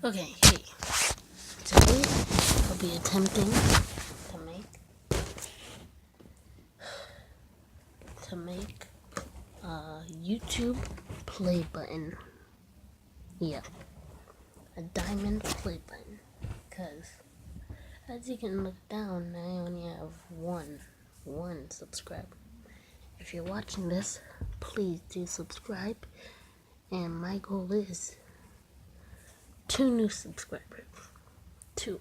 Okay, hey. Today I'll be attempting to make a YouTube play button. Yeah, a diamond play button. Cause as you can look down, I only have one subscriber. If you're watching this, please do subscribe. And my goal is 2 new subscribers. Two.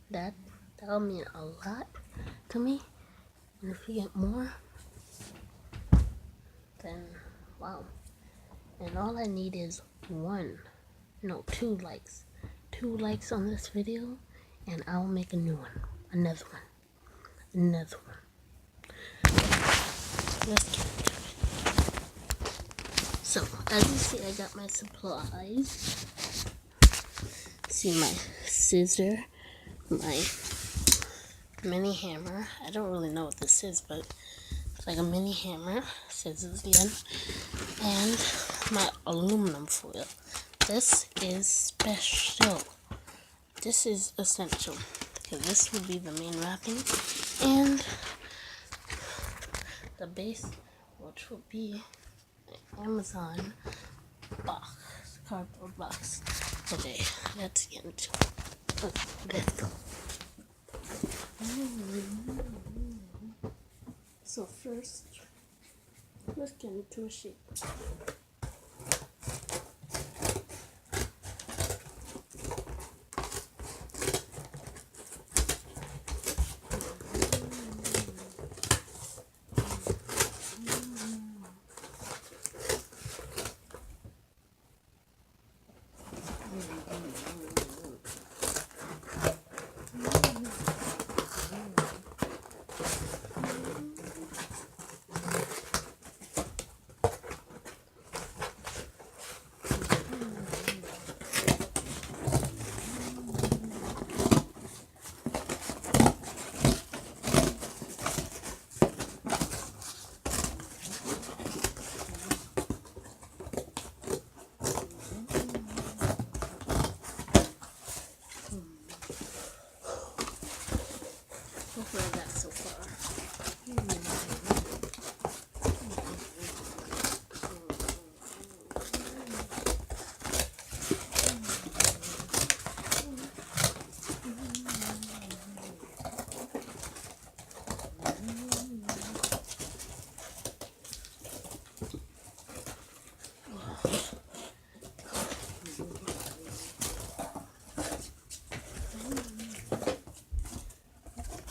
That'll mean a lot to me. And if we get more, then wow. And all I need is 2 likes. 2 likes on this video, and I'll make a new one. Another one. Let's get into it. So, as you see, I got my supplies. See my scissor, my mini hammer. I don't really know what this is, but it's like a mini hammer, scissors again, and my aluminum foil. This is special. This is essential because this will be the main wrapping and the base, which will be an Amazon box, cardboard box. Okay, let's get into it. Let's go. So first, let's get into a shape. Look where I got so far.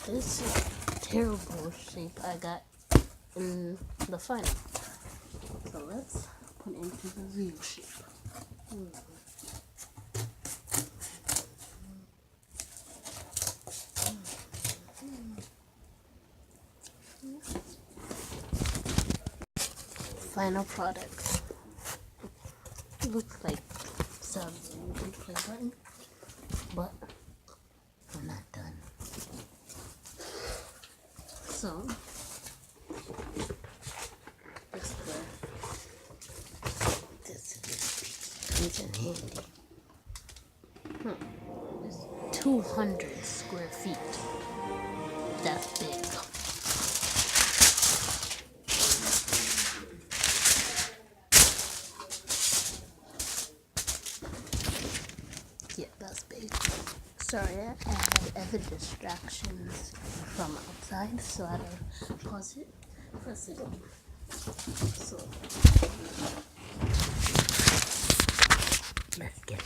This is a terrible shape I got in the final. So let's put it into the real shape. Final product. Looks like some play button, but I'm not done. So this is where this comes in handy. It's 200 square feet. That's big. Yeah, that's big. Sorry, I had other distractions from outside, so I had to pause it for a second. So, let's get it.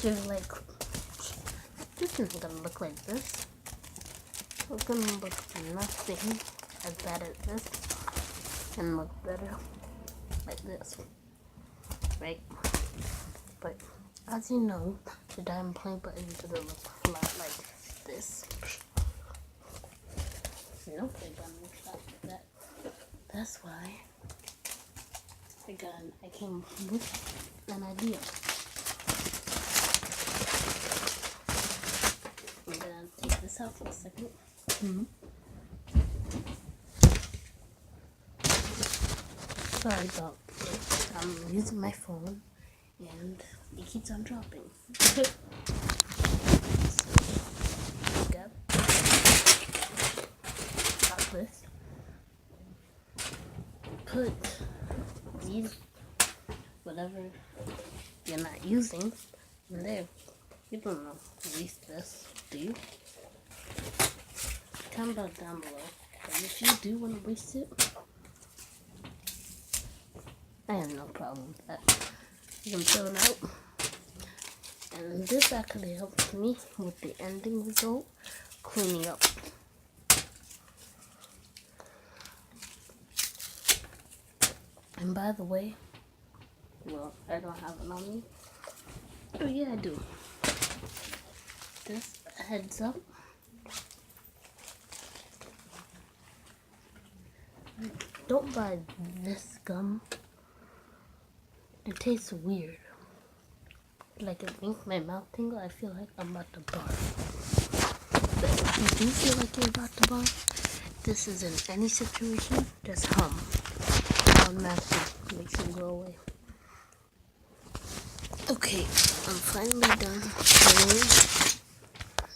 So like, this isn't gonna look like this. It's gonna look nothing as bad as this and look better like this, right? But as you know, the diamond play button doesn't look a lot like this. They don't play button looks like that. That's why I came with an idea. I'm gonna take this out for a second. Sorry about it. I'm using my phone and it keeps on dropping. So, got this. Put these, whatever you're not using, in there. You don't know waste this, do you? Comment down below. And if you do want to waste it, I have no problem with that. You can throw it out. And this actually helps me with the ending result, cleaning up. And by the way, well, I don't have it on me. Oh yeah, I do. This heads up. Don't buy this gum. It tastes weird. Like it makes my mouth tingle. I feel like I'm about to barf. But if you do feel like you're about to barf, this is in any situation, just hum. Automatically makes it go away. Okay, I'm finally done cleaning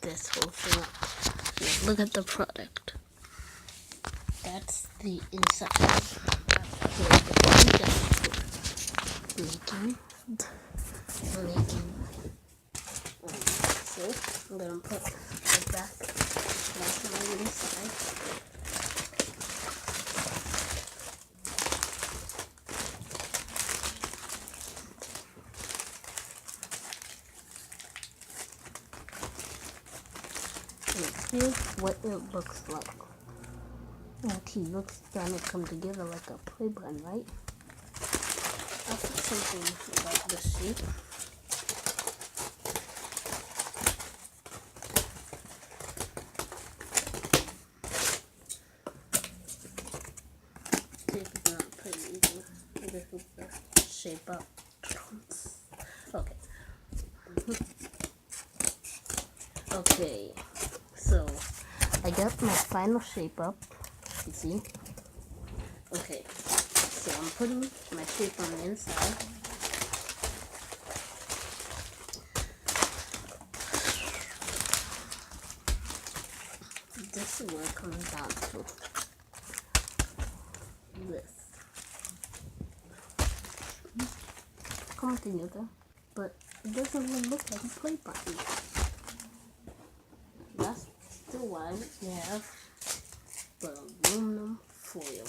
this whole thing up. Now look at the product. That's the inside. That's making. So I'm gonna put it back on my inside. And here's what it looks like. Okay, looks gonna come together like a play button, right? I'll put something about this shape. Tape is not pretty easy. This is the shape up. Okay. Okay, so I got my final shape up. You see? Okay, so I'm putting my shape on the inside. This is where it comes down to. This. Come together, but it doesn't even look like a play button. That's still why we have the aluminum foil.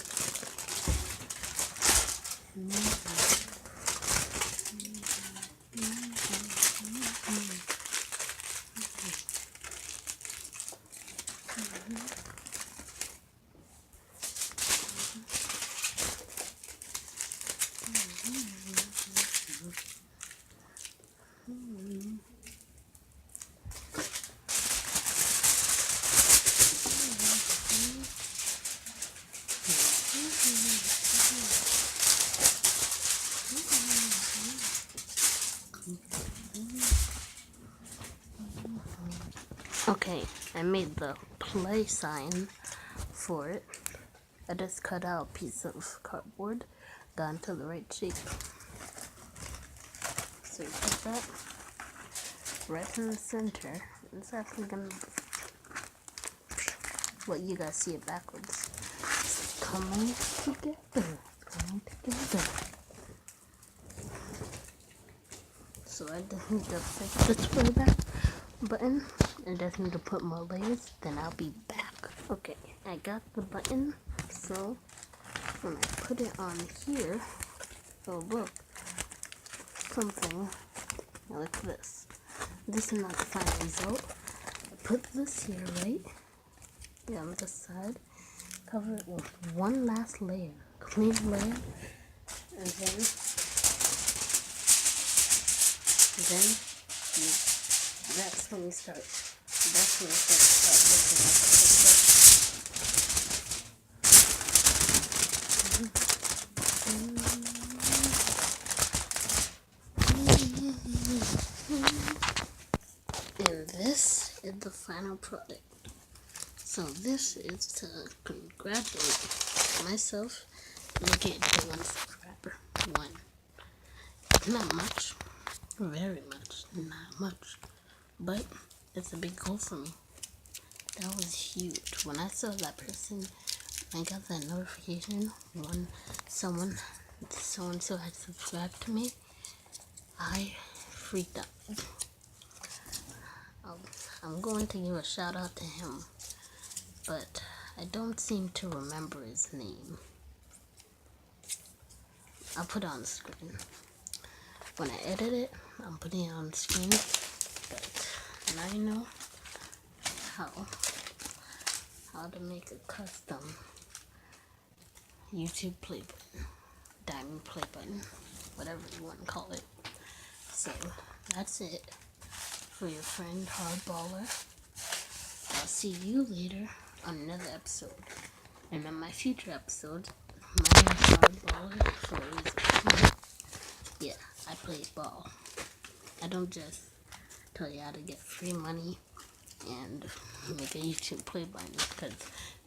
Okay, I made the play sign for it. I just cut out a piece of cardboard, got into the right shape. So you put that right in the center. It's actually gonna, well, you guys see it backwards. It's coming together, coming together. So I just need to fix this for the back button. I just need to put more layers, then I'll be back. Okay, I got the button, so when I put it on here, it'll look something like this. This is not the final result. I put this here, right? Yeah, on this side. cover it with one last layer, clean layer, and then that's when you start. That's when you start looking at the picture. And this is the final product. So this is to congratulate myself and get to 1 subscriber. 1. Not much. Very much. Not much. But it's a big goal for me. That was huge. When I saw that person, I got that notification when someone so had subscribed to me, I freaked out. I'm going to give a shout out to him, but I don't seem to remember his name. I'll put it on the screen. When I edit it, I'm putting it on the screen, but now you know how to make a custom YouTube play button, diamond play button, whatever you want to call it. So that's it for your friend Hardballer. I'll see you later on another episode. And on my future episodes, my name is Hardballer for a reason. Yeah, I play ball. I don't just tell you how to get free money and make a YouTube play button, because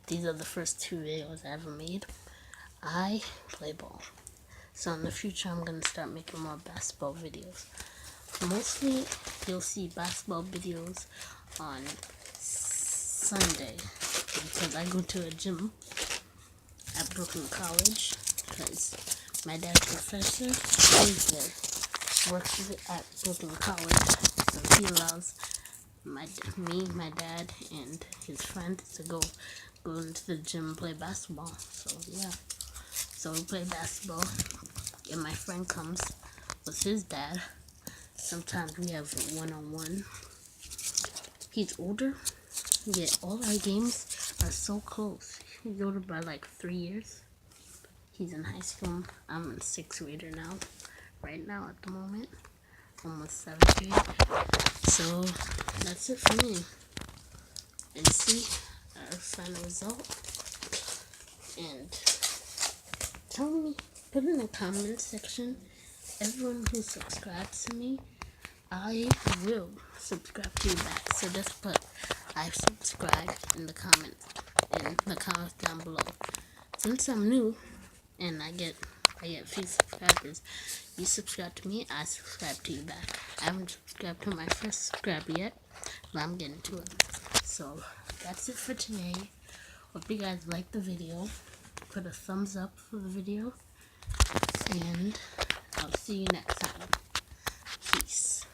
these are the first 2 videos I ever made. I play ball. So in the future, I'm going to start making more basketball videos. Mostly, you'll see basketball videos on Sunday, because I go to a gym at Brooklyn College, because my dad's professor is there, works at Brooklyn College, so he allows me, my dad, and his friend to go into the gym and play basketball. So yeah, so we play basketball, and my friend comes with his dad. Sometimes we have one-on-one. He's older, yet all our games are so close. He's older by like 3 years. He's in high school. I'm in 6th grader now. Right now at the moment. Almost 7th grade. So that's it for me. And see our final result. And tell me, put in the comment section, everyone who subscribes to me, I will subscribe to you back. So just put I subscribe in the comments down below. Since I'm new and I get a few subscribers, you subscribe to me, I subscribe to you back. I haven't subscribed to my first subscriber yet, but I'm getting to it. So that's it for today. Hope you guys liked the video. Put a thumbs up for the video, and I'll see you next time. Peace.